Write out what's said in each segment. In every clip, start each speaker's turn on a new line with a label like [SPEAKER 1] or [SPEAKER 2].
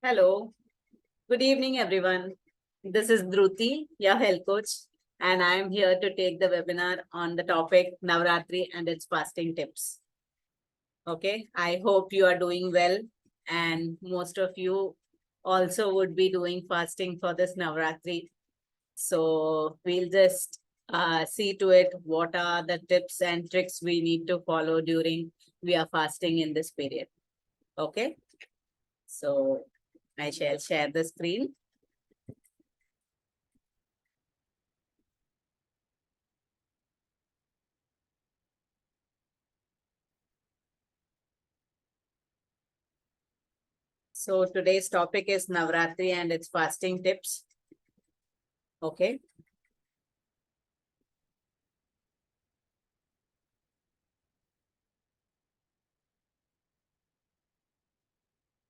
[SPEAKER 1] Hello, good evening, everyone. This is Dhruti, your health coach, and I am here to take the webinar on the topic Navratri and its fasting tips. Okay, I hope you are doing well, and most of you also would be doing fasting for this Navratri. So we'll just see to it what are the tips and tricks we need to follow during we are fasting in this period. Okay, so I shall share the screen. So today's topic is Navratri and its fasting tips. Okay.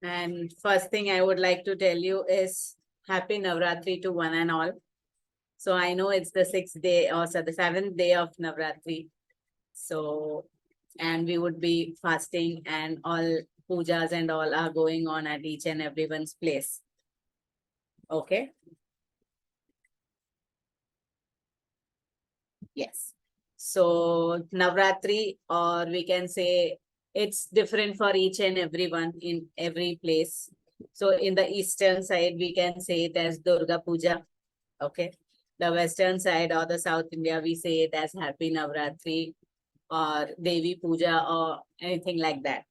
[SPEAKER 1] And first thing I would like to tell you is Happy Navratri to one and all. So I know it's the sixth day or so the seventh day of Navratri. So, and we would be fasting and all pujas and all are going on at each and everyone's place. Okay. Yes. So Navratri, or we can say it's different for each and everyone in every place. So in the eastern side, we can say it as Durga Puja. Okay. The western side or the South India, we say it as Happy Navratri or Devi Puja or anything like that.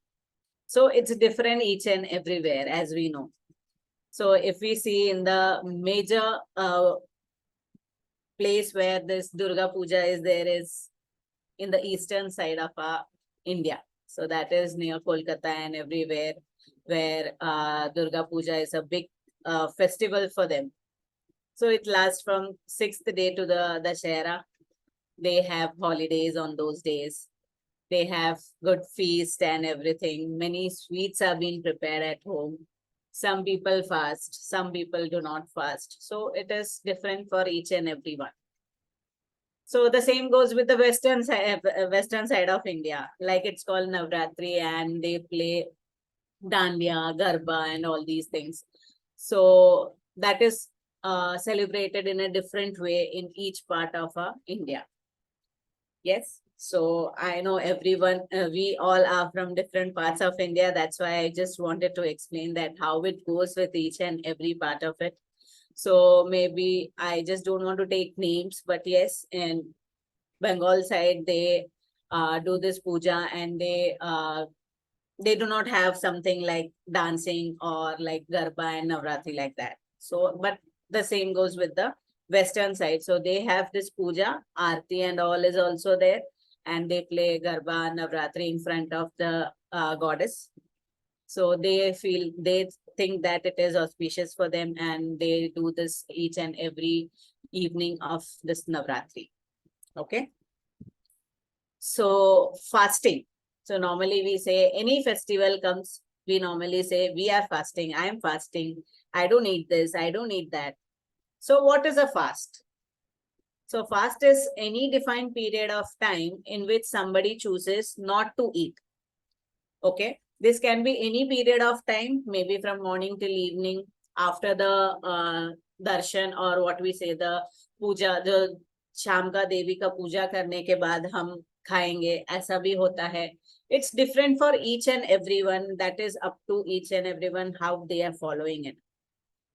[SPEAKER 1] So it's different each and everywhere, as we know. So if we see in the major place where this Durga Puja is there is in the eastern side of India. So that is near Kolkata and everywhere where Durga Puja is a big festival for them. So it lasts from 6th day to the Dashera. They have holidays on those days. They have good feast and everything. Many sweets are being prepared at home. Some people fast, some people do not fast. So it is different for each and everyone. So the same goes with the western side of India. Like it's called Navratri and they play Dandiya, Garba and all these things. So that is celebrated in a different way in each part of India. Yes. So I know everyone, we all are from different parts of India. That's why I just wanted to explain that how it goes with each and every part of it. So maybe I just don't want to take names, but yes, in Bengal side, they do this puja and they do not have something like dancing or like Garba and Navratri like that. So, but the same goes with the western side. So they have this puja, Aarti and all is also there. And they play Garba and Navratri in front of the goddess. So they think that it is auspicious for them and they do this each and every evening of this Navratri. Okay. So fasting. So normally we say any festival comes, we normally say we are fasting. I am fasting. I don't eat this. I don't eat that. So what is a fast? So fast is any defined period of time in which somebody chooses not to eat. Okay. This can be any period of time, maybe from morning till evening after the darshan or what we say the puja, the शाम का देवी का पूजा करने के बाद हम खाएंगे ऐसा भी होता है. It's different for each and everyone. That is up to each and everyone how they are following it,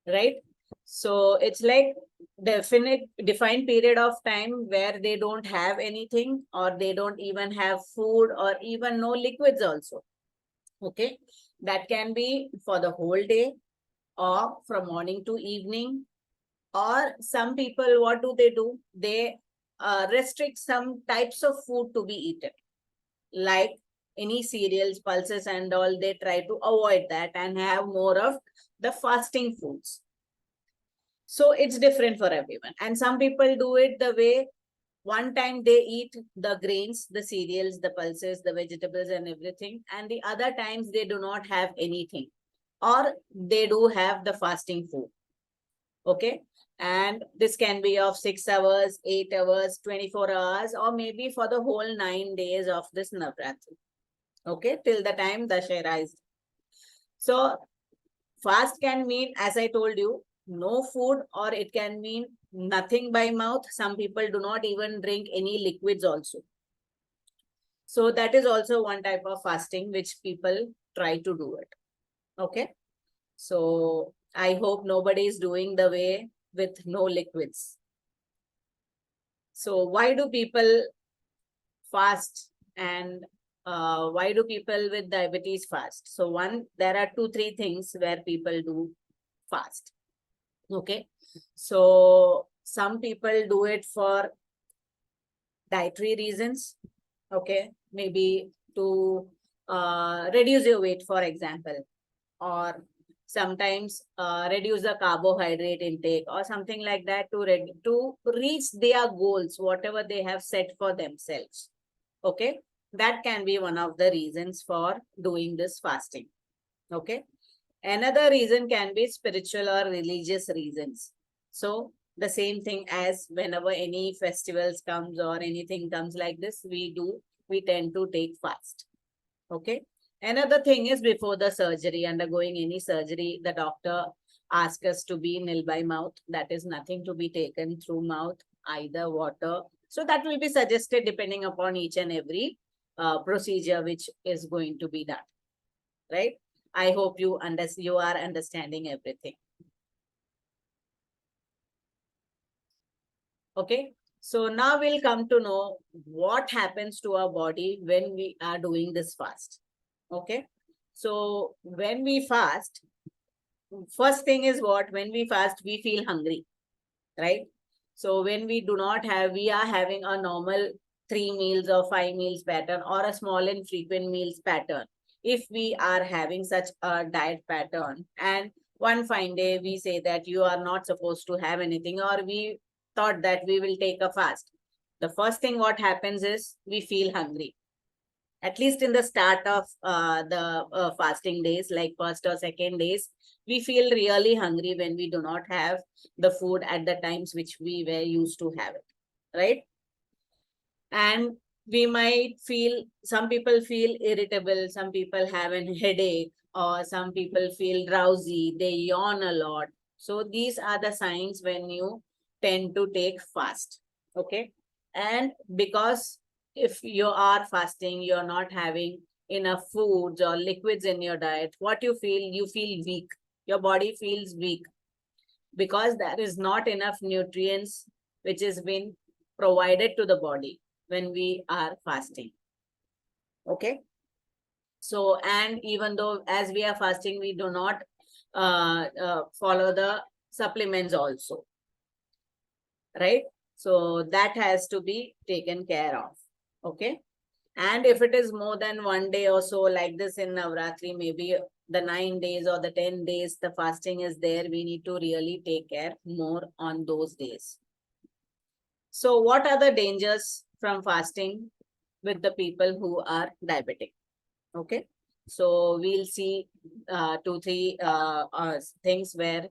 [SPEAKER 1] right? So it's like defined period of time where they don't have anything or they don't even have food or even no liquids also. Okay, that can be for the whole day or from morning to evening. Or some people, what do? They restrict some types of food to be eaten, like any cereals, pulses, and all. They try to avoid that and have more of the fasting foods. So it's different for everyone. And some people do it the way one time they eat the grains, the cereals, the pulses, the vegetables, and everything. And the other times they do not have anything. Or they do have the fasting food. Okay. And this can be of 6 hours, 8 hours, 24 hours, or maybe for the whole 9 days of this Navratri. Okay. Till the time Dashera is. So Fast can mean, as I told you, no food, or it can mean nothing by mouth. Some people do not even drink any liquids also. So that is also one type of fasting which people try to do it. Okay. So I hope nobody is doing the way with no liquids. So why do people fast, and why do people with diabetes fast? So one, there are 2, 3 things where people do fast. Okay. So some people do it for dietary reasons. Okay. Maybe to reduce your weight, for example, or sometimes reduce the carbohydrate intake or something like that, to reach their goals, whatever they have set for themselves. Okay. That can be one of the reasons for doing this fasting. Okay. Another reason can be spiritual or religious reasons. So the same thing as whenever any festivals comes or anything comes like this, we tend to take fast. Okay. Another thing is before the surgery, undergoing any surgery, the doctor asks us to be nil by mouth. That is nothing to be taken through mouth, either water. So that will be suggested depending upon each and every procedure which is going to be done. Right? I hope you are understanding everything. Okay. So now we'll come to know what happens to our body when we are doing this fast. Okay. So when we fast, first thing is what? When we fast, we feel hungry, right? So when we are having a normal 3 meals or 5 meals pattern, or a small and frequent meals pattern. If we are having such a diet pattern, and one fine day we say that you are not supposed to have anything, or we thought that we will take a fast, the first thing what happens is we feel hungry. At least in the start of the fasting days, like first or second days, we feel really hungry when we do not have the food at the times which we were used to have it, right? And we might feel, some people feel irritable, some people have a headache, or some people feel drowsy, they yawn a lot. So these are the signs when you tend to take fast. Okay. And because if you are fasting, you're not having enough foods or liquids in your diet, what you feel weak. Your body feels weak because there is not enough nutrients which has been provided to the body when we are fasting. Okay. So, and even though as we are fasting, we do not follow the supplements also, right? So that has to be taken care of. Okay. And if it is more than one day or so, like this in Navratri, maybe the 9 days or the 10 days, the fasting is there, we need to really take care more on those days. So what are the dangers from fasting with the people who are diabetic? Okay. So we'll see 2, 3 things where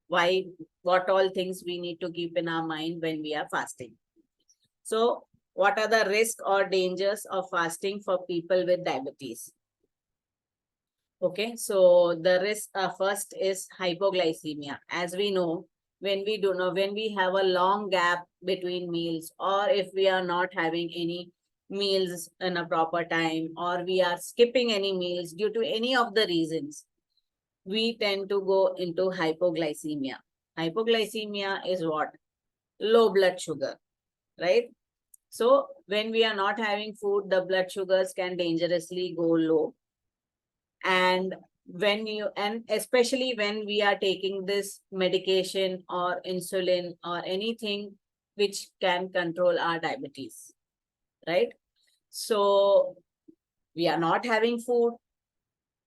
[SPEAKER 1] what all things we need to keep in our mind when we are fasting. So what are the risks or dangers of fasting for people with diabetes? Okay, so the risk first is hypoglycemia. As we know, when we have a long gap between meals, or if we are not having any meals in a proper time, or we are skipping any meals due to any of the reasons, we tend to go into hypoglycemia. Hypoglycemia is what? Low blood sugar, right? So when we are not having food, the blood sugars can dangerously go low. And especially when we are taking this medication or insulin or anything which can control our diabetes, right? So we are not having food,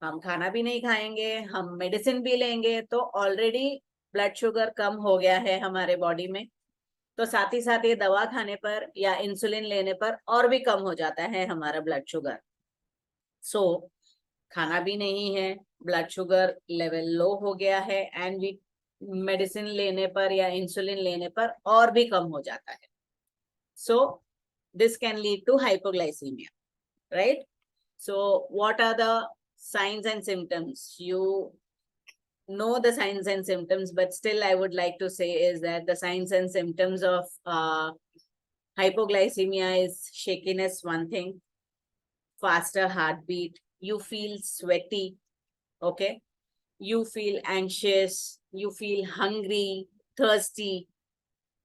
[SPEAKER 1] हम खाना भी नहीं खाएंगे, हम medicine भी लेंगे, तो already blood sugar कम हो गया है हमारे बॉडी में, तो साथ ही साथ ये दवा खाने पर या इंसुलिन लेने पर और भी कम हो जाता है हमारा ब्लड शुगर. सो खाना भी नहीं है, ब्लड शुगर लेवल लो हो गया है, एंड वी मेडिसिन लेने पर या इंसुलिन लेने पर और भी कम हो जाता है. So this can lead to hypoglycaemia, right? So what are the signs and symptoms? You know the signs and symptoms, but still I would like to say is that the signs and symptoms of hypoglycemia is shakiness, one thing, faster heartbeat, you feel sweaty, okay? You feel anxious, you feel hungry, thirsty.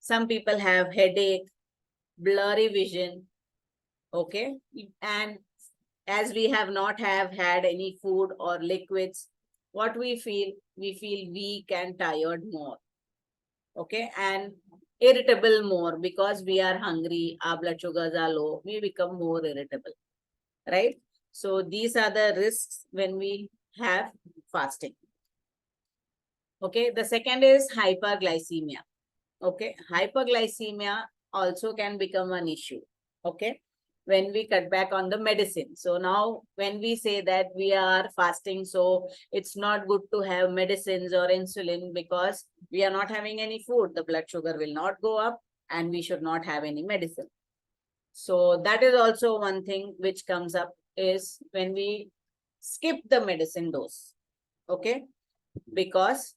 [SPEAKER 1] Some people have headache, blurry vision, okay? And as we have not have had any food or liquids, what we feel weak and tired more, okay? And irritable more because we are hungry, our blood sugars are low, we become more irritable, right? So these are the risks when we have fasting. Okay, the second is hyperglycemia. Okay, hyperglycemia also can become an issue. Okay, when we cut back on the medicine. So now when we say that we are fasting, so it's not good to have medicines or insulin because we are not having any food. The blood sugar will not go up and we should not have any medicine. So that is also one thing which comes up is when we skip the medicine dose. Okay, because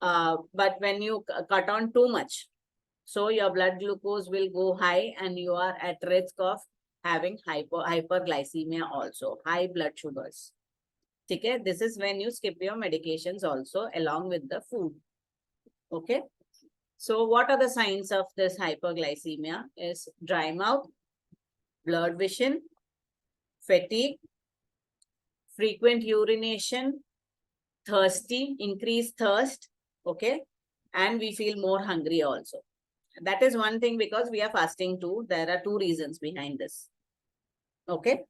[SPEAKER 1] but when you cut on too much, so your blood glucose will go high and you are at risk of having hyperglycemia also, high blood sugars. Okay, this is when you skip your medications also along with the food. Okay, so what are the signs of this hyperglycemia is dry mouth, blurred vision, fatigue, frequent urination, thirsty, increased thirst, okay, and we feel more hungry also. That is one thing because we are fasting too. There are two reasons behind this. Okay.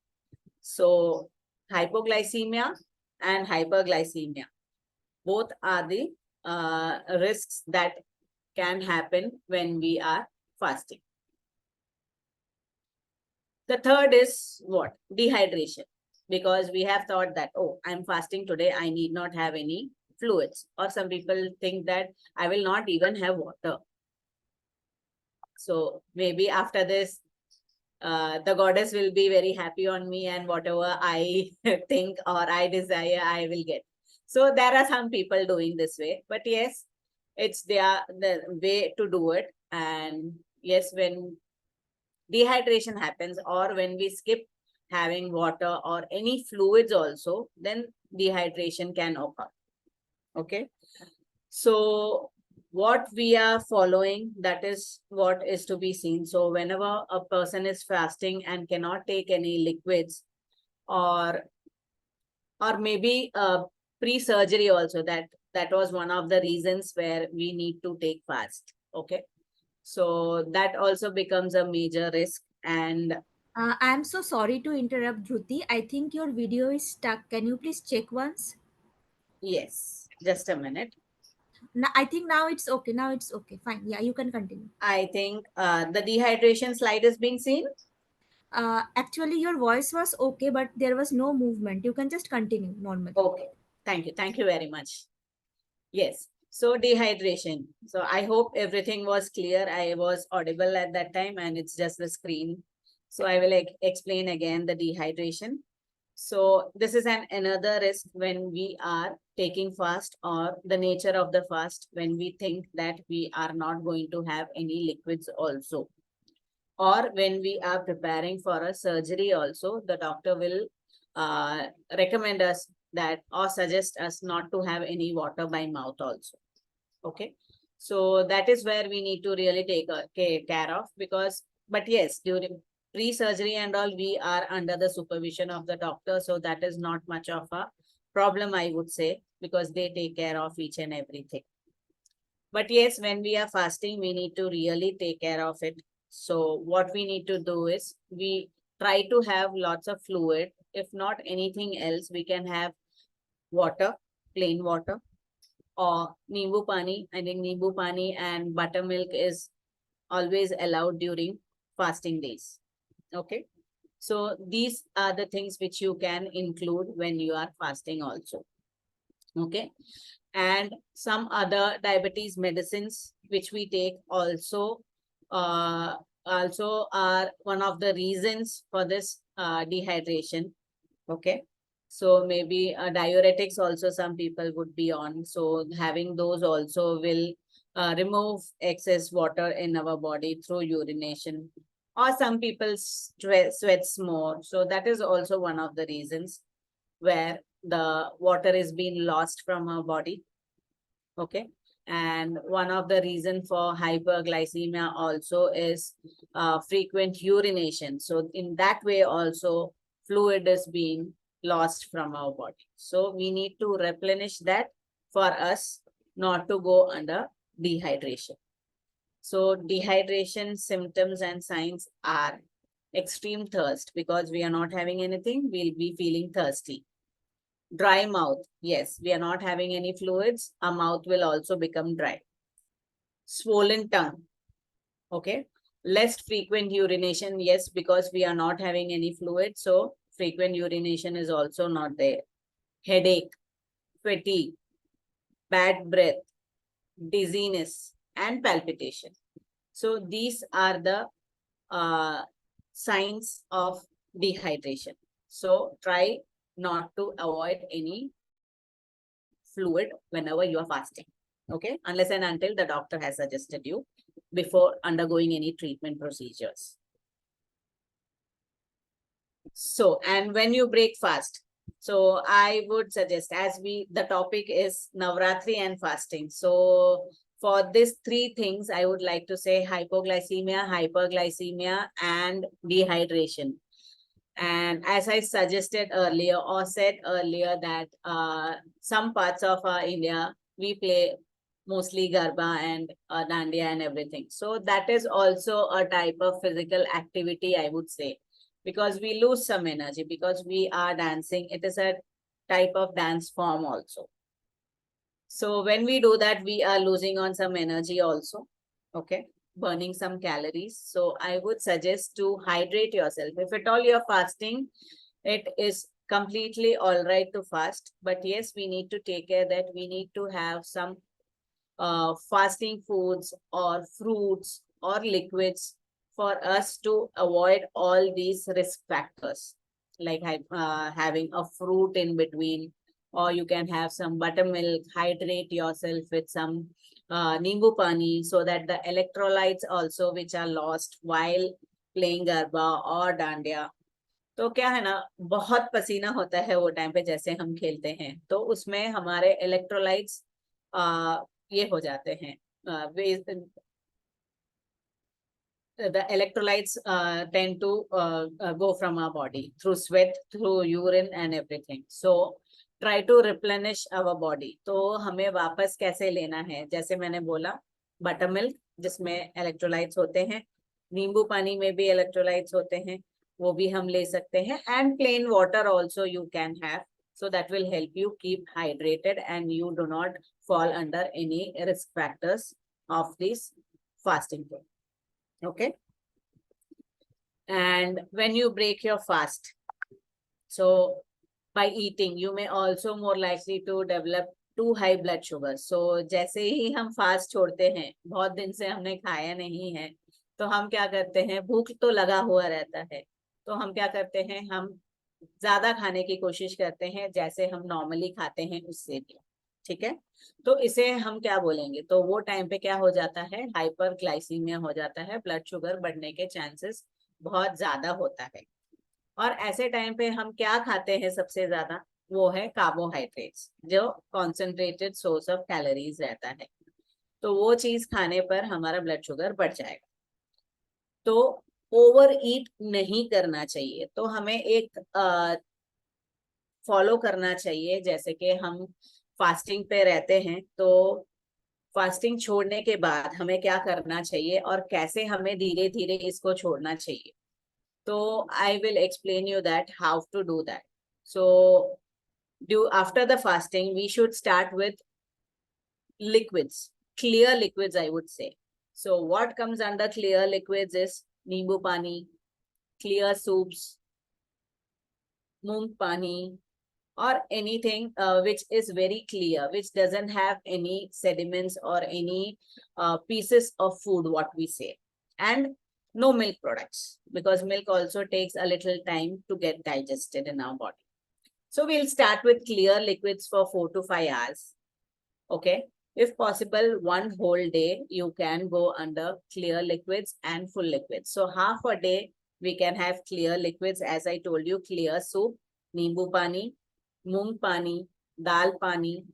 [SPEAKER 1] So hypoglycemia and hyperglycemia, both are the risks that can happen when we are fasting. The third is what? Dehydration. Because we have thought that, oh, I'm fasting today, I need not have any fluids. Or some people think that I will not even have water. So maybe after this, the goddess will be very happy on me and whatever I think or I desire, I will get. So there are some people doing this way, but yes, it's the way to do it. And yes, when dehydration happens or when we skip having water or any fluids also, then dehydration can occur. Okay. So what we are following, that is what is to be seen. So whenever a person is fasting and cannot take any liquids or maybe pre-surgery also, that was one of the reasons where we need to take fast. Okay. So that also becomes a major risk. And
[SPEAKER 2] I'm so sorry to interrupt, Dhruti. I think your video is stuck. Can you please check once?
[SPEAKER 1] yes, just a minute.
[SPEAKER 2] I think now it's okay. Now it's okay. Fine. Yeah, you can continue.
[SPEAKER 1] I think the dehydration slide is being seen.
[SPEAKER 2] Actually, your voice was okay, but there was no movement. You can just continue normally.
[SPEAKER 1] Okay. Thank you. Thank you very much. Yes. So dehydration. So I hope everything was clear. I was audible at that time and it's just the screen. So I will explain again the dehydration. So this is another risk when we are taking fast or the nature of the fast when we think that we are not going to have any liquids also. Or when we are preparing for a surgery also, the doctor will recommend us that or suggest us not to have any water by mouth also. Okay. So that is where we need to really take care of because, but yes, during pre-surgery and all, we are under the supervision of the doctor. So that is not much of a problem, I would say, because they take care of each and everything. But yes, when we are fasting, we need to really take care of it. So what we need to do is we try to have lots of fluid. If not anything else, we can have water, plain water, or nimbu pani. I think nimbu pani and buttermilk is always allowed during fasting days. Okay. So these are the things which you can include when you are fasting also. Okay. And some other diabetes medicines which we take uh, also are one of the reasons for this dehydration. Okay. So maybe diuretics also some people would be on. So having those also will remove excess water in our body through urination. Or some people sweats more. So that is also one of the reasons where the water is being lost from our body. Okay. And one of the reason for hyperglycemia also is frequent urination. So in that way also fluid is being lost from our body. So we need to replenish that for us not to go under dehydration. So dehydration symptoms and signs are extreme thirst, because we are not having anything, we'll be feeling thirsty. Dry mouth. Yes, we are not having any fluids. Our mouth will also become dry. Swollen tongue. Okay. Less frequent urination. Yes, because we are not having any fluid. So frequent urination is also not there. Headache, fatigue, bad breath, dizziness, and palpitation. So these are the signs of dehydration. So try not to avoid any fluid whenever you are fasting. Okay, unless and until the doctor has suggested you before undergoing any treatment procedures. So, and when you break fast, so I would suggest, as the topic is Navratri and fasting. So for these three things, I would like to say hypoglycemia, hyperglycemia, and dehydration. And as I suggested earlier or said earlier that some parts of India, we play mostly Garba and Dandiya and everything. So that is also a type of physical activity, I would say, because we lose some energy because we are dancing. It is a type of dance form also. So when we do that, we are losing on some energy also. Okay, burning some calories. So I would suggest to hydrate yourself. If at all you're fasting, it is completely all right to fast. But yes, we need to take care that we need to have some fasting foods or fruits or liquids for us to avoid all these risk factors, like having a fruit in between, or you can have some buttermilk, hydrate yourself with some nimbu pani, so that the electrolytes also which are lost while playing garba or dandiya. तो क्या है ना, बहुत पसीना होता है वो time पे जैसे हम खेलते हैं, तो उसमें हमारे इलेक्ट्रोलाइट्स ये हो जाते हैं, the electrolytes tend to go from our body through sweat, through urine and everything. So try to replenish our body. तो हमें वापस कैसे लेना है, जैसे मैंने बोला बटर मिल्क जिसमें इलेक्ट्रोलाइट्स होते हैं, नींबू पानी में भी इलेक्ट्रोलाइट्स होते हैं, वो भी हम ले सकते हैं, and plain water also you can have. So that will help you keep hydrated and you do not fall under any risk factors of this fasting. Okay. And when you break your fast, so by eating, you may also more likely to develop too high blood sugar. So जैसे ही हम fast छोड़ते हैं, बहुत दिन से हमने खाया नहीं है, तो हम क्या करते हैं, भूख तो लगा हुआ रहता है, तो हम क्या करते हैं, हम ज्यादा खाने की कोशिश करते हैं जैसे हम नॉर्मली खाते हैं उससे भी. ठीक है, तो इसे हम क्या बोलेंगे, तो वो टाइम पे क्या हो जाता है, हाइपर ग्लाइसीमिया हो जाता है, ब्लड शुगर बढ़ने के चांसेस बहुत ज्यादा होता है. और ऐसे टाइम पे हम क्या खाते हैं सबसे ज्यादा, वो है कार्बोहाइड्रेट्स, जो कॉन्सेंट्रेटेड सोर्स ऑफ कैलोरीज रहता है. तो वो चीज खाने पर हमारा ब्लड शुगर बढ़ जाएगा. तो ओवर ईट नहीं करना चाहिए. तो हमें एक फॉलो करना चाहिए, जैसे कि हम फास्टिंग पे रहते हैं, तो फास्टिंग छोड़ने के बाद हमें क्या करना चाहिए और कैसे हमें धीरे धीरे इसको छोड़ना चाहिए. तो I will explain you that how to do that. So after the fasting, we should start with liquids, clear liquids, I would say. So what comes under clear liquids is nimbu pani, clear soups, moong pani, or anything which is very clear, which doesn't have any sediments or any pieces of food, what we say. And no milk products, because milk also takes a little time to get digested in our body. So we'll start with clear liquids for 4 to 5 hours. Okay. If possible, one whole day you can go under clear liquids and full liquids. So half a day we can have clear liquids. As I told you, clear soup, nimbu pani, moong pani, dal pani,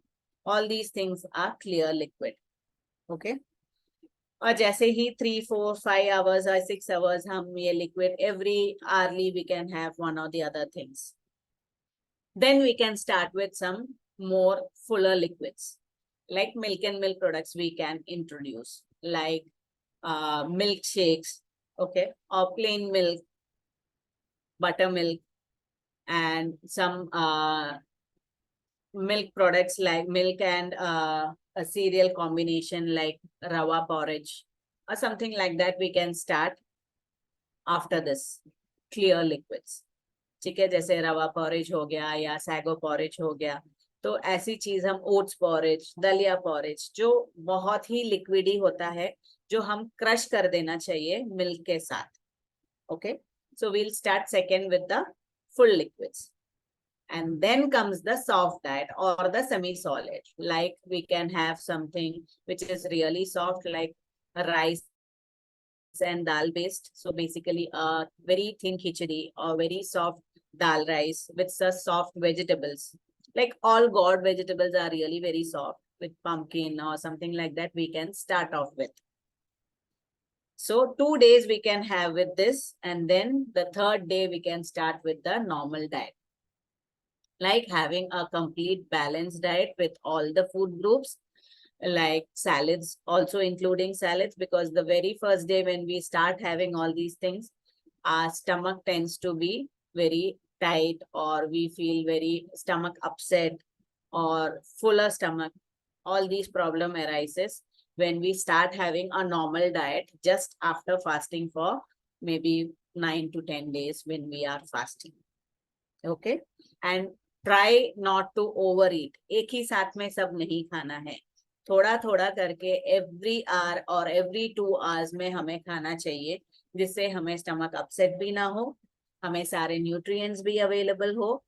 [SPEAKER 1] all these things are clear liquid. Okay. और जैसे ही 3, 4, 5 hours or 6 hours हम ये liquid every hourly we can have one or the other things. Then we can start with some more fuller liquids. Like milk and milk products we can introduce, like milkshakes, okay, or plain milk, buttermilk, and some milk products like milk and a cereal combination like rava porridge or something like that we can start after this clear liquids. ठीक है, जैसे रवा porridge हो गया या sago porridge हो गया, तो ऐसी चीज हम ओट्स पॉरेज, दलिया पॉरेज जो बहुत ही लिक्विडी होता है, जो हम क्रश कर देना चाहिए मिल्क के साथ. Okay, so we'll start second with the full liquids. And then comes the soft diet or the semi-solid. Like we can have something which is really soft, like rice and dal based. So basically a very thin khichdi or very soft dal rice with some soft vegetables. Like all gourd vegetables are really very soft, with pumpkin or something like that we can start off with. So 2 days we can have with this, and then the third day we can start with the normal diet. Like having a complete balanced diet with all the food groups, like salads, also including salads, because the very first day when we start having all these things, our stomach tends to be very tight, or we feel very stomach upset or fuller stomach. All these problem arises when we start having a normal diet just after fasting for maybe 9 to 10 days when we are fasting. Okay, and try not to overeat. एक ही साथ में सब नहीं खाना है, थोड़ा थोड़ा करके every hour और every 2 hours में हमें खाना चाहिए, जिससे हमें स्टमक अपसेट भी ना हो, हमें सारे न्यूट्रिएंट्स भी अवेलेबल हो,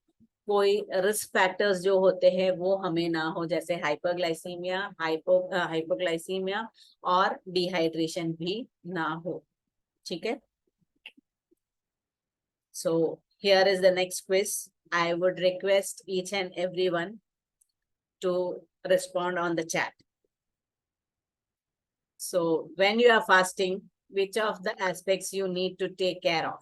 [SPEAKER 1] कोई रिस्क फैक्टर्स जो होते हैं वो हमें ना हो, जैसे हाइपरग्लाइसीमिया, हाइपोग्लाइसीमिया और डिहाइड्रेशन भी ना हो. ठीक है. So here is the next quiz. I would request each and everyone to respond on the chat. So when you are fasting, which of the aspects you need to take care of?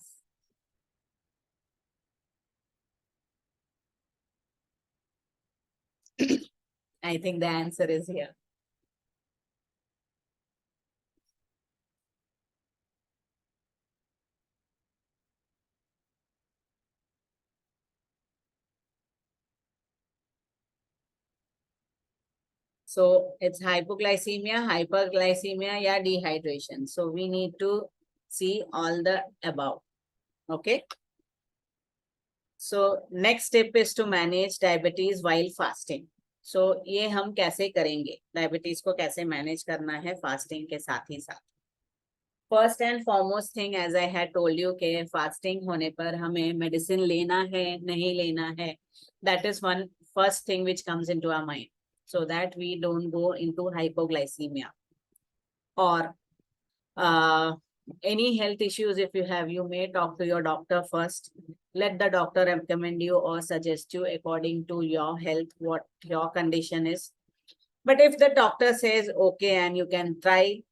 [SPEAKER 1] I think the answer is here. So it's hypoglycemia, hyperglycemia, या dehydration. So we need to see all the above. Okay. So next step is to manage diabetes while fasting. So ये हम कैसे करेंगे, diabetes को कैसे manage करना है fasting के साथ ही साथ. First and foremost thing, as I had told you, के फास्टिंग होने पर हमें मेडिसिन लेना है नहीं लेना है, that is one first thing which comes into our mind, so that we don't go into hypoglycemia. Or any health issues if you have, you may talk to your doctor first. Let the doctor recommend you or suggest you according to your health, what your condition is. But if the doctor says okay and you can try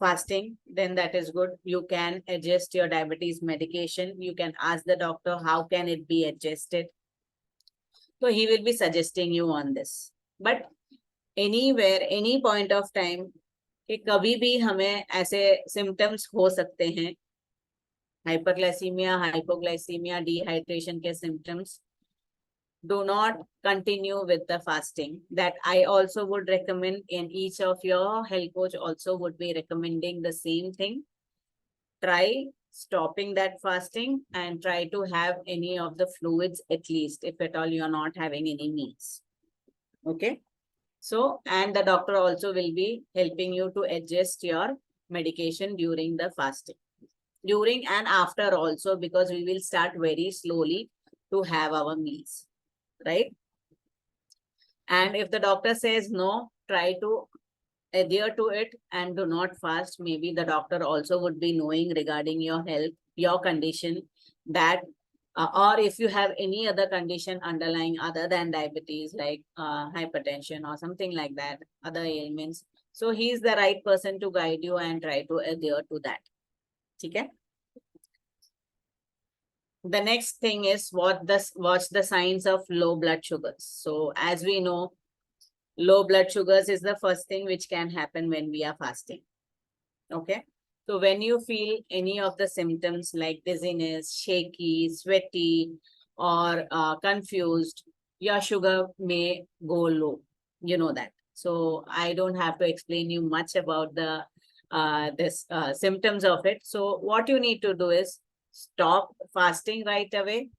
[SPEAKER 1] fasting, then that is good. You can adjust your diabetes medication. You can ask the doctor how can it be adjusted. So he will be suggesting you on this. But anywhere, any point of time, कि कभी भी हमें ऐसे symptoms हो सकते हैं, hyperglycemia, hypoglycemia, dehydration के symptoms, do not continue with the fasting. That I also would recommend, in each of your health coach also would be recommending the same thing. Try stopping that fasting and try to have any of the fluids at least, if at all you are not having any meals. Okay. So, and the doctor also will be helping you to adjust your medication during the fasting. During and after also, because we will start very slowly to have our meals, right? And if the doctor says no, try to adhere to it and do not fast. Maybe the doctor also would be knowing regarding your health, your condition, that or if you have any other condition underlying other than diabetes, like hypertension or something like that, other ailments. So he is the right person to guide you and try to adhere to that. Okay. The next thing is what's the signs of low blood sugars. So as we know, low blood sugars is the first thing which can happen when we are fasting. Okay. So when you feel any of the symptoms like dizziness, shaky, sweaty, or confused, your sugar may go low. You know that. So I don't have to explain you much about the this symptoms of it. So what you need to do is stop fasting right away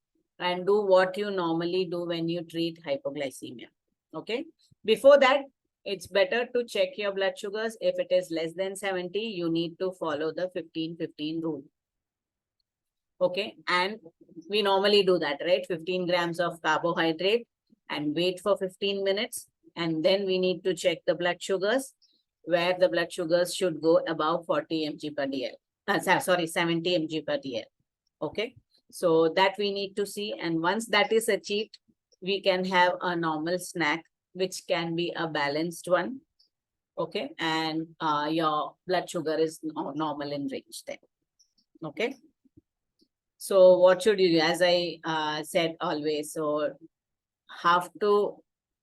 [SPEAKER 1] and do what you normally do when you treat hypoglycemia. Okay. Before that, it's better to check your blood sugars. If it is less than 70, you need to follow the 15-15 rule. Okay. And we normally do that, right? 15 grams of carbohydrate and wait for 15 minutes. And then we need to check the blood sugars, where the blood sugars should go above 40 mg per dl. Sorry, 70 mg per dl. Okay. So that we need to see. And once that is achieved, we can have a normal snack, which can be a balanced one. Okay. And your blood sugar is normal in range then. Okay. So what should you do? As I said always, so have to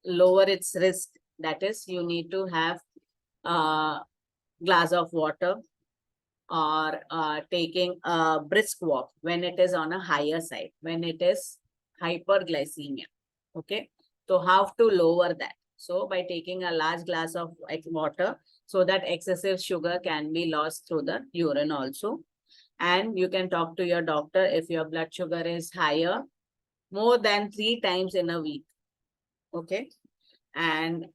[SPEAKER 1] lower its risk. That is, you need to have a glass of water or taking a brisk walk when it is on a higher side, when it is hyperglycemia. Okay. So have to lower that. So by taking a large glass of water, so that excessive sugar can be lost through the urine also. And you can talk to your doctor if your blood sugar is higher, more than 3 times in a week. Okay. And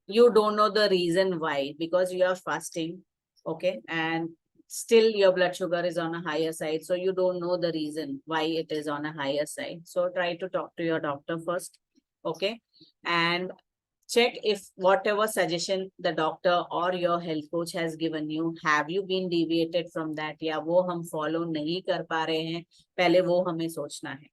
[SPEAKER 1] you don't know the reason why, because you are fasting. Okay. And still your blood sugar is on a higher side. So you don't know the reason why it is on a higher side. So try to talk to your doctor first. Okay. And check if whatever suggestion the doctor or your health coach has given you, have you been deviated from that, या वो हम follow नहीं कर पा रहे हैं, पहले वो हमें सोचना है.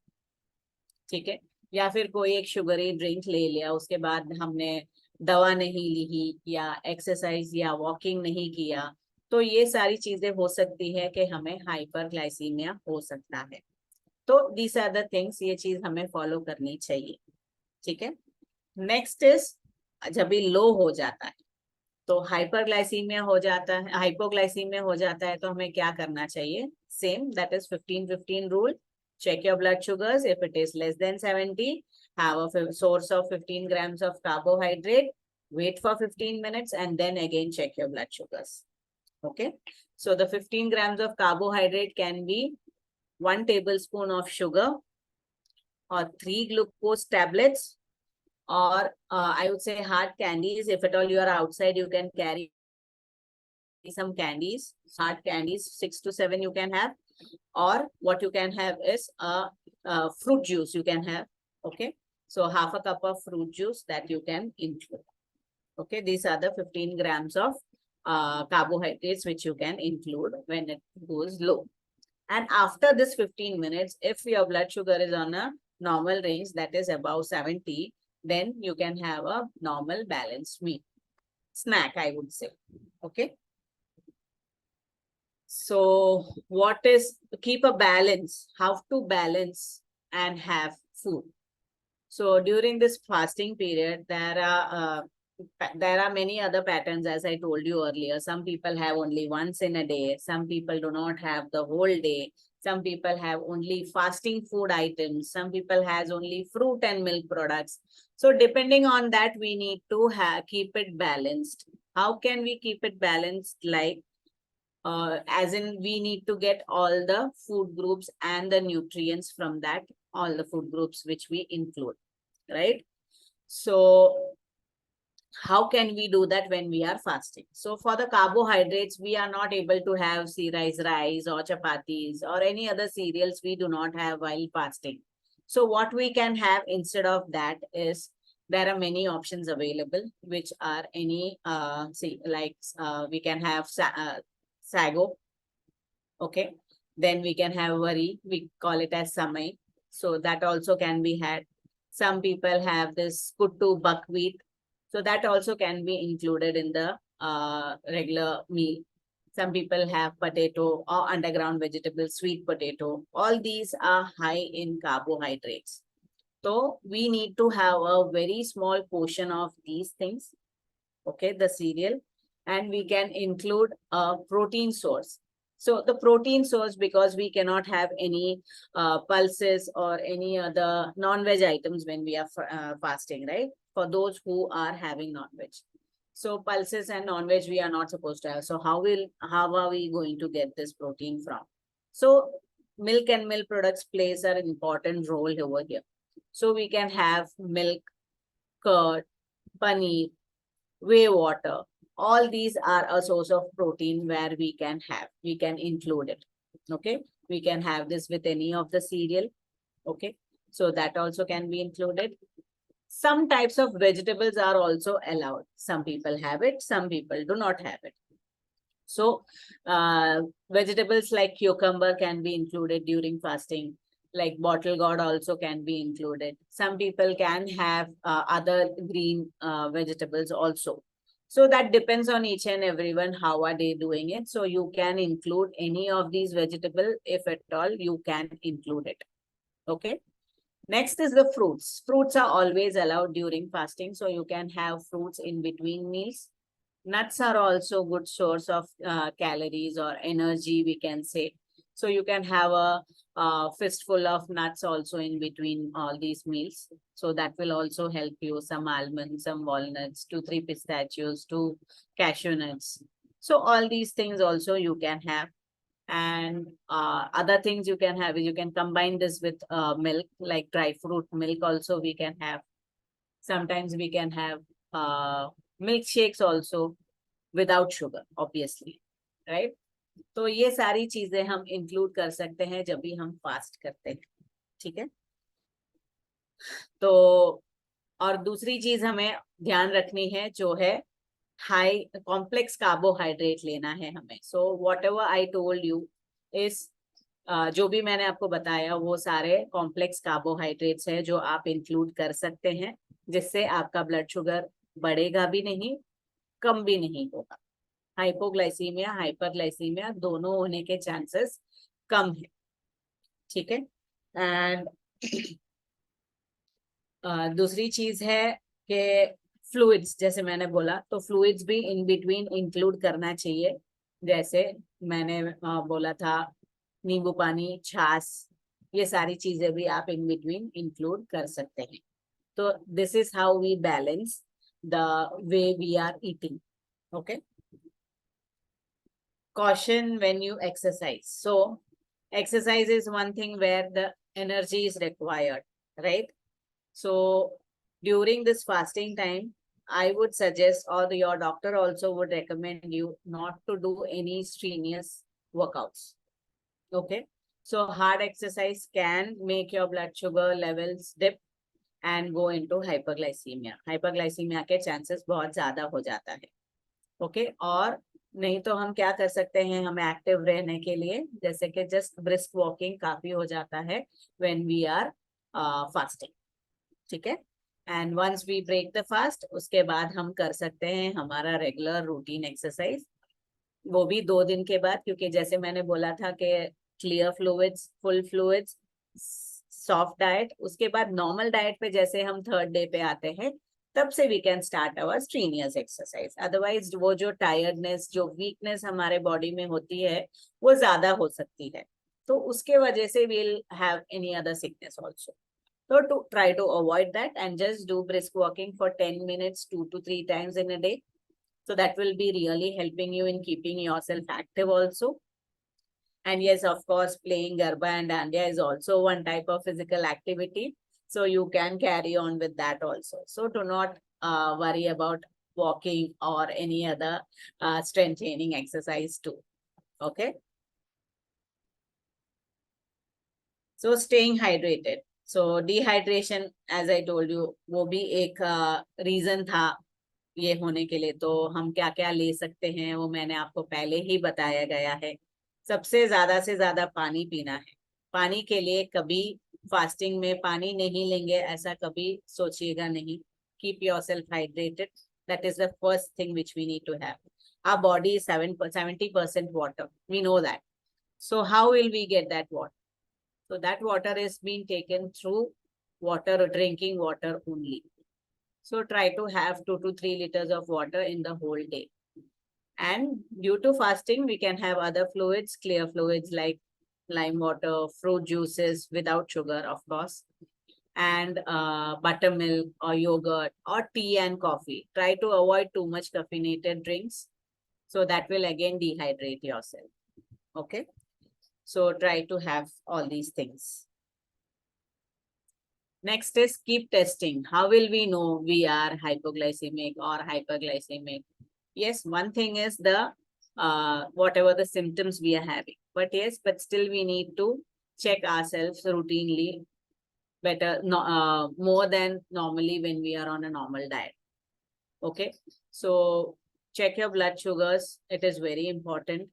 [SPEAKER 1] ठीक है. या फिर कोई एक शुगरी ड्रिंक ले लिया, उसके बाद हमने दवा नहीं ली या एक्सरसाइज या वॉकिंग नहीं किया, तो ये सारी चीजें हो सकती है कि हमें हाइपरग्लाइसीमिया हो सकता है. तो दीज आर द थिंग्स, ये चीज हमें फॉलो करनी चाहिए. ठीक है. नेक्स्ट इज जब भी लो हो जाता है, तो हाइपरग्लाइसीमिया हो जाता है, हाइपोग्लाइसीमिया हो जाता है, तो हमें क्या करना चाहिए? Same, that is 15-15 rule. Check your blood sugars. If it is less than 70, have a source of 15 grams of carbohydrate, wait for 15 minutes, and then again check your blood sugars. Okay. So the 15 grams of carbohydrate can be 1 tablespoon of sugar or 3 glucose tablets, or I would say hard candies. If at all you are outside, you can carry some candies, hard candies, 6 to 7 you can have. Or what you can have is a fruit juice you can have. Okay. So half a cup of fruit juice that you can include. Okay. These are the 15 grams of carbohydrates which you can include when it goes low. And after this 15 minutes, if your blood sugar is on a normal range, that is above 70, then you can have a normal balanced meal. Snack, I would say. Okay. So what is, keep a balance, how to balance and have food. So during this fasting period, there are many other patterns, as I told you earlier. Some people have only once in a day. Some people do not have the whole day. Some people have only fasting food items. Some people has only fruit and milk products. So depending on that, we need to keep it balanced. How can we keep it balanced? Like, as in we need to get all the food groups and the nutrients from that, all the food groups which we include, right? So how can we do that when we are fasting? So for the carbohydrates, we are not able to have rice or chapatis or any other cereals we do not have while fasting. So what we can have instead of that is there are many options available, which are any we can have sago, okay. Then we can have worry, we call it as samai. So that also can be had. Some people have this kuttu buckwheat. So that also can be included in the regular meal. Some people have potato or underground vegetable, sweet potato. All these are high in carbohydrates. So we need to have a very small portion of these things, okay, the cereal, and we can include a protein source. So the protein source, because we cannot have any pulses or any other non-veg items when we are fasting, right? For those who are having non-veg. So pulses and non-veg we are not supposed to have. So how are we going to get this protein from? So milk and milk products plays an important role over here. So we can have milk, curd, paneer, whey water. All these are a source of protein where we can include it. Okay. We can have this with any of the cereal. Okay. So that also can be included. Some types of vegetables are also allowed. Some people have it, some people do not have it. So vegetables like cucumber can be included during fasting, like bottle gourd also can be included. Some people can have other green vegetables also. So that depends on each and everyone, how are they doing it. So you can include any of these vegetable, if at all, you can include it. Okay. Next is the fruits. Fruits are always allowed during fasting. So you can have fruits in between meals. Nuts are also good source of calories or energy, we can say. So you can have a fistful of nuts also in between all these meals. So that will also help you. Some almonds, some walnuts, 2, 3 pistachios, 2 cashew nuts. So all these things also you can have. And other things you can have is you can combine this with milk, like dry fruit milk also we can have. Sometimes we can have milkshakes also without sugar, obviously, right? तो ये सारी चीजें हम include कर सकते हैं जब भी हम फास्ट करते हैं, ठीक है। तो और दूसरी चीज हमें ध्यान रखनी है जो है हाई कॉम्प्लेक्स कार्बोहाइड्रेट लेना है हमें। So what ever I told you is जो भी मैंने आपको बताया वो सारे कॉम्प्लेक्स कार्बोहाइड्रेट्स है जो आप इंक्लूड कर सकते हैं, जिससे आपका ब्लड शुगर बढ़ेगा भी नहीं, कम भी नहीं होगा। हाइपोग्लाइसीमिया, हाइपरग्लाइसीमिया दोनों होने के चांसेस कम है, ठीक है। एंड दूसरी चीज है कि फ्लूइड्स, जैसे मैंने बोला, तो फ्लूइड्स भी इन बिटवीन इंक्लूड करना चाहिए। जैसे मैंने बोला था नींबू पानी, छाछ, ये सारी चीजें भी आप इन बिटवीन इंक्लूड कर सकते हैं। तो this is how we balance the way we are eating, okay. Caution when you exercise. So exercise is one thing where the energy is required, right? So during this fasting time, I would suggest, or your doctor also would recommend you not to do any strenuous workouts. Okay. So hard exercise can make your blood sugar levels dip and go into hyperglycemia. Hyperglycemia के chances बहुत ज़्यादा हो जाता है. Okay. और नहीं तो हम क्या कर सकते हैं, हमें एक्टिव रहने के लिए जैसे कि जस्ट ब्रिस्क वॉकिंग काफी हो जाता है व्हेन वी आर फास्टिंग, ठीक है। And once we break the fast, उसके बाद हम कर सकते हैं हमारा रेगुलर रूटीन एक्सरसाइज, वो भी 2 दिन के बाद, क्योंकि जैसे मैंने बोला था कि clear fluids, full fluids, soft diet, उसके बाद नॉर्मल डाइट पे जैसे हम 3rd डे पे आते हैं तब से we can start our strenuous exercise. Otherwise वो जो टायर्डनेस, जो वीकनेस हमारे बॉडी में होती है वो ज्यादा हो सकती है, तो उसके वजह से we'll have any other sickness also. So to try to avoid that and just do brisk walking for 10 minutes 2 to 3 times in a day. So that will be really helping you in keeping yourself active also. And yes, of course, playing Garba and Dandiya is also one type of physical activity. So you can carry on with that also. So do not worry about walking or any other strength training exercise too. Okay. So staying hydrated. So dehydration as I told you वो भी एक reason था ये होने के लिए। तो हम क्या क्या ले सकते हैं वो मैंने आपको पहले ही बताया गया है। सबसे ज्यादा से ज्यादा पानी पीना है। पानी के लिए कभी फास्टिंग में पानी नहीं लेंगे ऐसा कभी सोचिएगा नहीं। Keep yourself hydrated, that is the first thing which we need to have. Our body is 70% water, we know that. So how will we get that water? So that water is being taken through water, drinking water only. So try to have 2 to 3 liters of water in the whole day. And due to fasting, we can have other fluids, clear fluids like lime water, fruit juices without sugar, of course, and buttermilk or yogurt or tea and coffee. Try to avoid too much caffeinated drinks. So that will again dehydrate yourself. Okay. So try to have all these things. Next is keep testing. How will we know we are hypoglycemic or hyperglycemic? Yes, one thing is the whatever the symptoms we are having. But yes, but still we need to check ourselves routinely, better, no, more than normally when we are on a normal diet. Okay, so check your blood sugars. It is very important.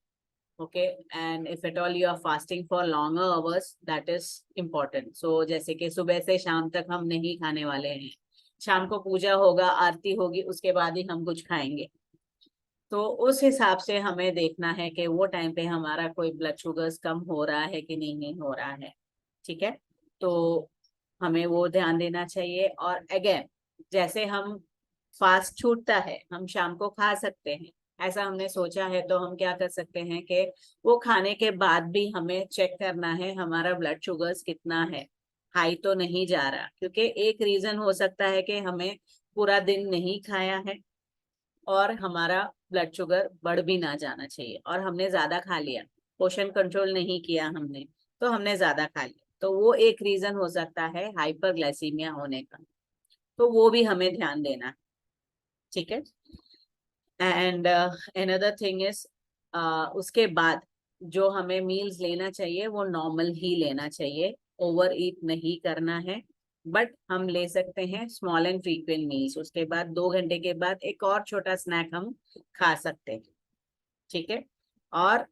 [SPEAKER 1] Okay, and if at all you are fasting for longer hours, that is important. So जैसे कि सुबह से शाम तक हम नहीं खाने वाले हैं, शाम को पूजा होगा, आरती होगी, उसके बाद ही हम कुछ खाएंगे। तो उस हिसाब से हमें देखना है कि वो टाइम पे हमारा कोई ब्लड शुगर्स कम हो रहा है कि नहीं हो रहा है। ठीक है, तो हमें वो ध्यान देना चाहिए। और अगेन जैसे हम फास्ट छूटता है, हम शाम को खा सकते हैं, ऐसा हमने सोचा है, तो हम क्या कर सकते हैं कि वो खाने के बाद भी हमें चेक करना है हमारा ब्लड शुगर्स कितना है, हाई तो नहीं जा रहा। क्योंकि एक रीजन हो सकता है कि हमें पूरा दिन नहीं खाया है और हमारा ब्लड शुगर बढ़ भी ना जाना चाहिए, और हमने ज्यादा खा लिया, पोषण कंट्रोल नहीं किया हमने, तो हमने ज्यादा खा लिया, तो वो एक रीजन हो सकता है हाइपरग्लाइसीमिया होने का। तो वो भी हमें ध्यान देना है। ठीक है, एंड अनदर थिंग इज उसके बाद जो हमें मील्स लेना चाहिए वो नॉर्मल ही लेना चाहिए, ओवर ईट नहीं करना है। बट हम ले सकते हैं स्मॉल एंड फ्रीक्वेंट मील्स। उसके बाद 2 घंटे के बाद एक और छोटा स्नैक हम खा सकते हैं। ठीक है, और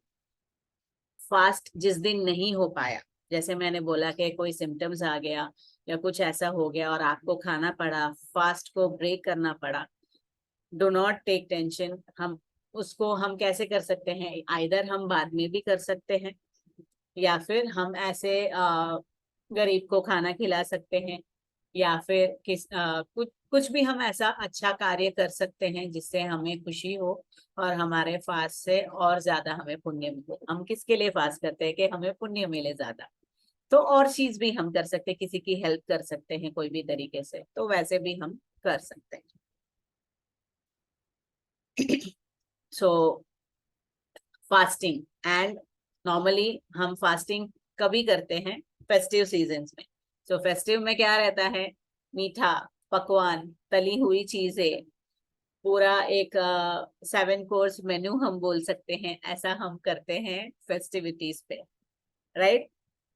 [SPEAKER 1] फास्ट जिस दिन नहीं हो पाया, जैसे मैंने बोला कि कोई सिम्टम्स आ गया या कुछ ऐसा हो गया और आपको खाना पड़ा, फास्ट को ब्रेक करना पड़ा, डो नॉट टेक टेंशन। हम उसको हम कैसे कर सकते हैं, आइदर हम बाद में भी कर सकते हैं, या फिर हम ऐसे गरीब को खाना खिला सकते हैं, या फिर कुछ कुछ भी हम ऐसा अच्छा कार्य कर सकते हैं जिससे हमें खुशी हो और हमारे फास्ट से और ज्यादा हमें पुण्य मिले। हम किसके लिए फास्ट करते हैं कि हमें पुण्य मिले ज्यादा। तो और चीज भी हम कर सकते हैं, किसी की हेल्प कर सकते हैं कोई भी तरीके से, तो वैसे भी हम कर सकते हैं। सो फास्टिंग, एंड नॉर्मली हम फास्टिंग कभी करते हैं, फेस्टिव सीजन्स में। सो फेस्टिव में क्या रहता है, मीठा पकवान, तली हुई चीजें, पूरा एक 7 कोर्स मेन्यू हम बोल सकते हैं, ऐसा हम करते हैं फेस्टिविटीज पे, राइट।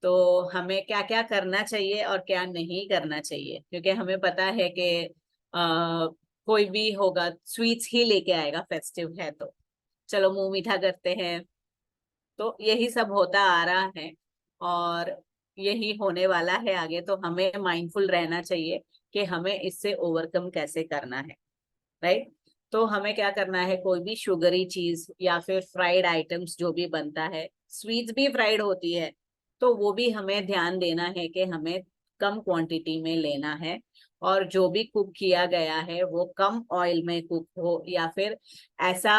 [SPEAKER 1] तो हमें क्या क्या करना चाहिए और क्या नहीं करना चाहिए, क्योंकि हमें पता है कि कोई भी होगा स्वीट्स ही लेके आएगा, फेस्टिव है तो चलो मुंह मीठा करते हैं। तो यही सब होता आ रहा है और यही होने वाला है आगे। तो हमें माइंडफुल रहना चाहिए कि हमें इससे ओवरकम कैसे करना है, राइट। तो हमें क्या करना है, कोई भी शुगरी चीज या फिर फ्राइड आइटम्स जो भी बनता है, स्वीट्स भी फ्राइड होती है, तो वो भी हमें ध्यान देना है कि हमें कम क्वांटिटी में लेना है। और जो भी कुक किया गया है वो कम ऑयल में कुक हो, या फिर ऐसा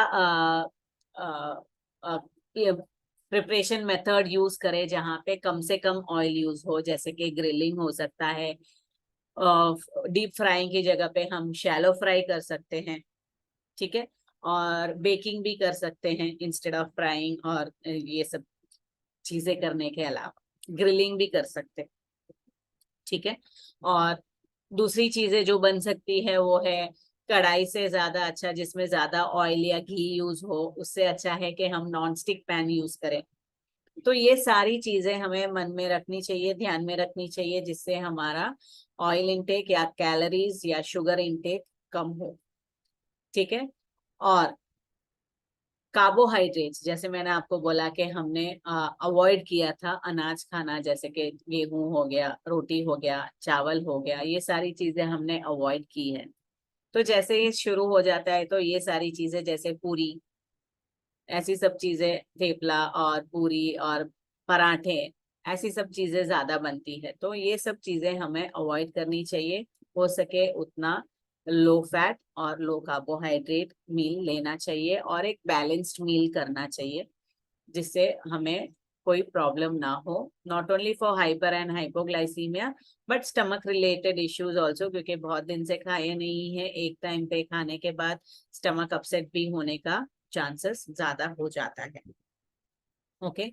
[SPEAKER 1] प्रिपरेशन मेथड यूज करे जहाँ पे कम से कम ऑयल यूज हो, जैसे कि ग्रिलिंग हो सकता है, डीप फ्राइंग की जगह पे हम शैलो फ्राई कर सकते हैं। ठीक है, और बेकिंग भी कर सकते हैं इंस्टेड ऑफ फ्राइंग, और ये सब चीजें करने के अलावा ग्रिलिंग भी कर सकते हैं। ठीक है, और दूसरी चीजें जो बन सकती है वो है कढ़ाई से ज्यादा अच्छा, जिसमें ज्यादा ऑयल या घी यूज हो, उससे अच्छा है कि हम नॉन स्टिक पैन यूज करें। तो ये सारी चीजें हमें मन में रखनी चाहिए, ध्यान में रखनी चाहिए, जिससे हमारा ऑयल इंटेक या कैलोरीज या शुगर इंटेक कम हो। ठीक है। और कार्बोहाइड्रेट्स, जैसे मैंने आपको बोला कि हमने अवॉइड किया था अनाज खाना, जैसे कि गेहूं हो गया, रोटी हो गया, चावल हो गया, ये सारी चीजें हमने अवॉइड की है। तो जैसे ही शुरू हो जाता है तो ये सारी चीजें जैसे पूरी, ऐसी सब चीजें, थेपला और पूरी और पराठे, ऐसी सब चीजें ज्यादा बनती है। तो ये सब चीजें हमें अवॉइड करनी चाहिए। हो सके उतना लो फैट और लो कार्बोहाइड्रेट मील लेना चाहिए और एक बैलेंस्ड मील करना चाहिए, जिससे हमें कोई प्रॉब्लम ना हो, not only for hyper and hypoglycaemia but stomach related issues also, क्योंकि बहुत दिन से खाए नहीं है, एक टाइम पे खाने के बाद स्टमक अपसेट भी होने का चांसेस ज्यादा हो जाता है। ओके।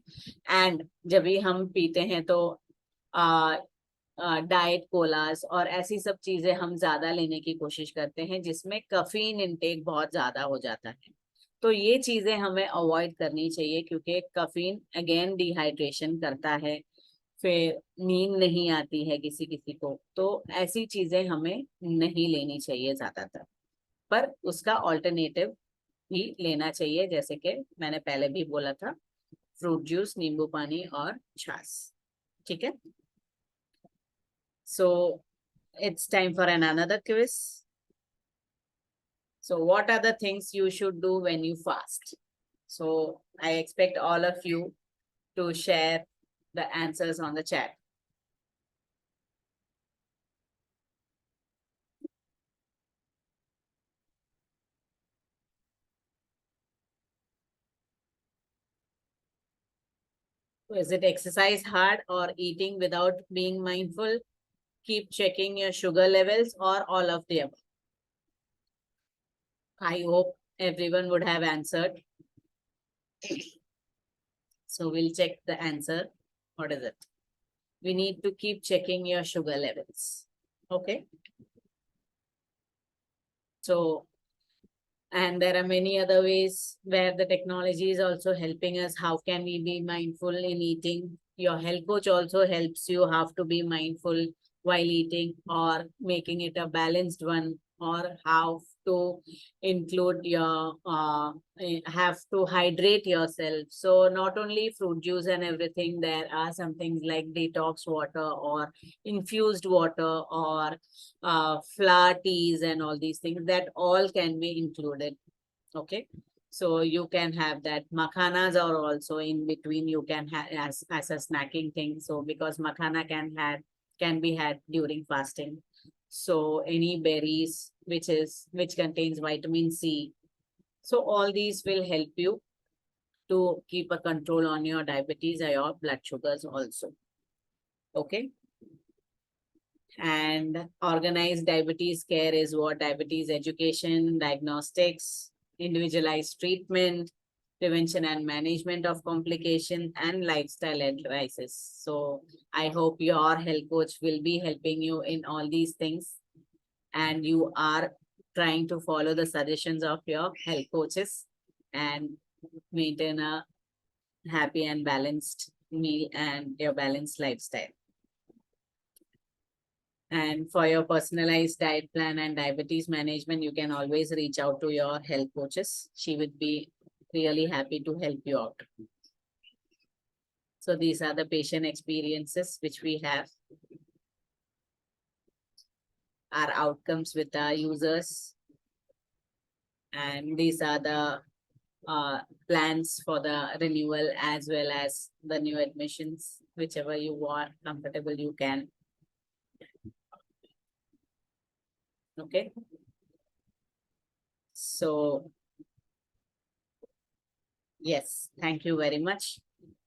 [SPEAKER 1] एंड जब भी हम पीते हैं तो डाइट कोलास और ऐसी सब चीजें हम ज्यादा लेने की कोशिश करते हैं, जिसमें कफीन इनटेक बहुत ज्यादा हो जाता है। तो ये चीजें हमें अवॉइड करनी चाहिए, क्योंकि कफीन अगेन डिहाइड्रेशन करता है, फिर नींद नहीं आती है किसी किसी को। तो ऐसी चीजें हमें नहीं लेनी चाहिए ज्यादातर, पर उसका ऑल्टरनेटिव भी लेना चाहिए, जैसे कि मैंने पहले भी बोला था, फ्रूट जूस, नींबू पानी और छाछ। ठीक है। So it's time for another quiz. So what are the things you should do when you fast? So I expect all of you to share the answers on the chat. So is it exercise hard or eating without being mindful? Keep checking your sugar levels or all of the above? I hope everyone would have answered. So we'll check the answer. What is it? We need to keep checking your sugar levels. Okay. So, and there are many other ways where the technology is also helping us. How can we be mindful in eating? Your health coach also helps you how to be mindful while eating, or making it a balanced one, or how to include your have to hydrate yourself. So not only fruit juice and everything, there are some things like detox water or infused water or flower teas and all these things, that all can be included. Okay. So you can have that. Makhanas are also in between. You can have as a snacking thing. So because makhana can be had during fasting. So any berries which contains vitamin C. So all these will help you to keep a control on your diabetes or your blood sugars also. Okay. And organized diabetes care is what? Diabetes education, diagnostics, individualized treatment, prevention and management of complication, and lifestyle advices. So I hope your health coach will be helping you in all these things, and you are trying to follow the suggestions of your health coaches and maintain a happy and balanced meal and your balanced lifestyle. And for your personalized diet plan and diabetes management, you can always reach out to your health coaches. She would be really happy to help you out. So these are the patient experiences which we have, our outcomes with our users. And these are the plans for the renewal as well as the new admissions, whichever you want, comfortable you can. Okay. So yes, thank you very much.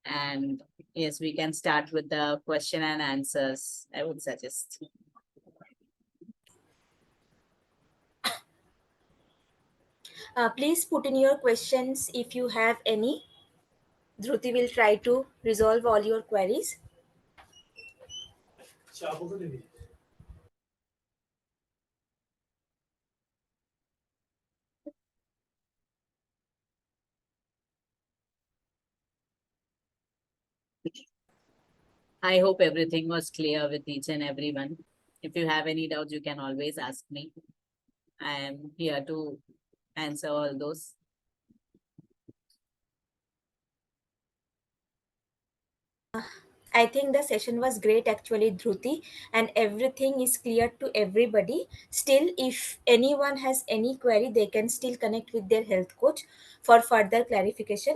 [SPEAKER 1] And yes, we can start with the question and answers, I would suggest.
[SPEAKER 2] Please put in your questions if you have any. Dhruti will try to resolve all your queries.
[SPEAKER 1] I hope everything was clear with each and everyone. If you have any doubts, you can always ask me. I am here to answer all those.
[SPEAKER 2] I think the session was great actually, Dhruti, and everything is clear to everybody. Still, if anyone has any query, they can still connect with their health coach for further clarification.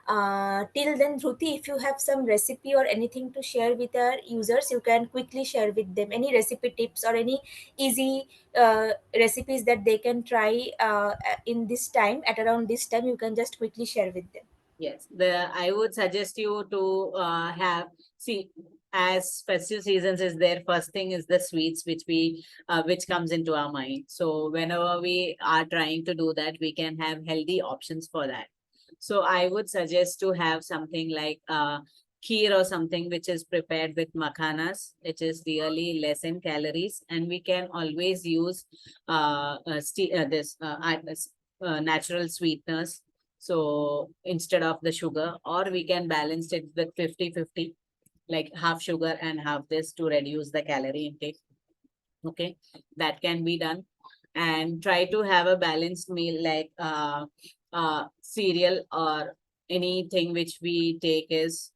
[SPEAKER 2] Till then, Dhruti, if you have some recipe or anything to share with our users, you can quickly share with them any recipe tips or any easy recipes that they can try in this time, at around this time, you can just quickly share with them.
[SPEAKER 1] Yes, I would suggest you to have, see, as festive seasons is there, first thing is the sweets which comes into our mind. So whenever we are trying to do that, we can have healthy options for that. So I would suggest to have something like kheer or something which is prepared with makhanas, which is really less in calories, and we can always use natural sweeteners, so instead of the sugar, or we can balance it with 50-50, like half sugar and half this to reduce the calorie intake. Okay, that can be done. And try to have a balanced meal like cereal or anything which we take is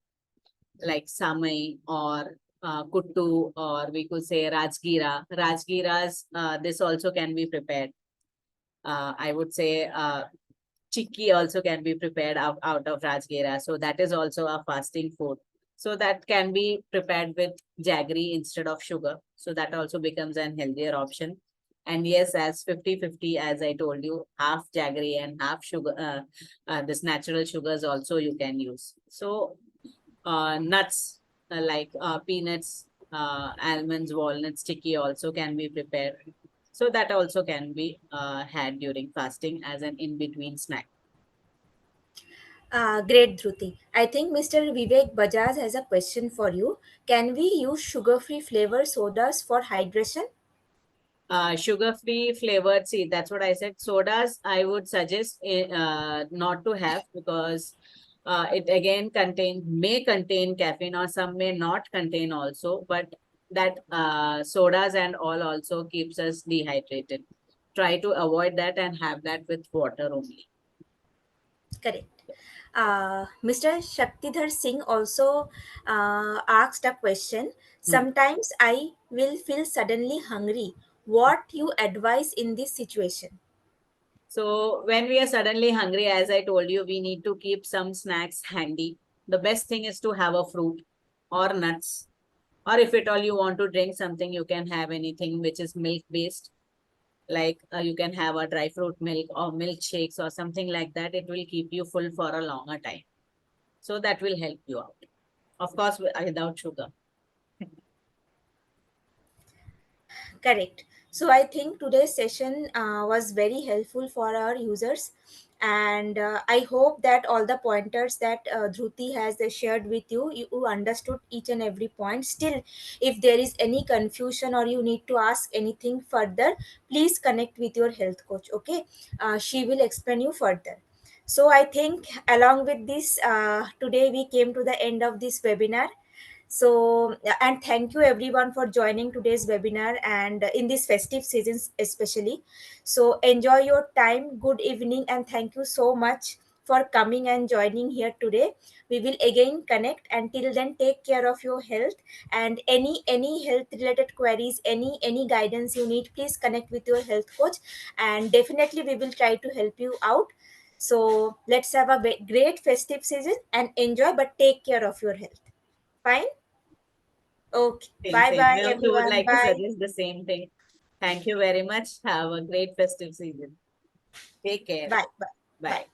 [SPEAKER 1] like samai or kuttu, or we could say rajgira. Rajgiras, this also can be prepared. I would say Chikki also can be prepared out of Rajgira. So that is also a fasting food. So that can be prepared with jaggery instead of sugar. So that also becomes an healthier option. And yes, as 50-50, as I told you, half jaggery and half sugar, this natural sugars also you can use. So nuts like peanuts, almonds, walnuts, sticky also can be prepared. So that also can be had during fasting as an in-between snack.
[SPEAKER 2] Great, Dhruti. I think Mr. Vivek Bajaj has a question for you. Can we use sugar-free flavor sodas for hydration?
[SPEAKER 1] Sugar-free flavored, see, that's what I said. Sodas, I would suggest not to have, because it again may contain caffeine, or some may not contain also, but that sodas and all also keeps us dehydrated. Try to avoid that and have that with water only.
[SPEAKER 2] Correct. Mr. Shaktidhar Singh also asked a question.
[SPEAKER 1] Hmm.
[SPEAKER 2] Sometimes I will feel suddenly hungry. What you advise in this situation?
[SPEAKER 1] So when we are suddenly hungry, as I told you, we need to keep some snacks handy. The best thing is to have a fruit or nuts, or if at all you want to drink something, you can have anything which is milk based, like you can have a dry fruit milk or milkshakes or something like that. It will keep you full for a longer time. So that will help you out. Of course, without sugar.
[SPEAKER 2] Correct. So I think today's session was very helpful for our users, and I hope that all the pointers that Dhruti has shared with you, you understood each and every point. Still, if there is any confusion or you need to ask anything further, please connect with your health coach. Okay, she will explain you further. So I think along with this, today we came to the end of this webinar. So, and thank you everyone for joining today's webinar and in this festive seasons especially. So, enjoy your time, good evening, and thank you so much for coming and joining here today. We will again connect. Until then, take care of your health, and any health related queries, any guidance you need, please connect with your health coach, and definitely we will try to help you out. So, let's have a great festive season and enjoy, but take care of your health. Fine. Okay.
[SPEAKER 1] Same,
[SPEAKER 2] Bye
[SPEAKER 1] same.
[SPEAKER 2] bye,
[SPEAKER 1] I also would
[SPEAKER 2] everyone.
[SPEAKER 1] like to
[SPEAKER 2] Bye.
[SPEAKER 1] suggest the same thing. Thank you very much. Have a great festive season. Take care.
[SPEAKER 2] Bye. Bye.
[SPEAKER 1] Bye.
[SPEAKER 2] Bye.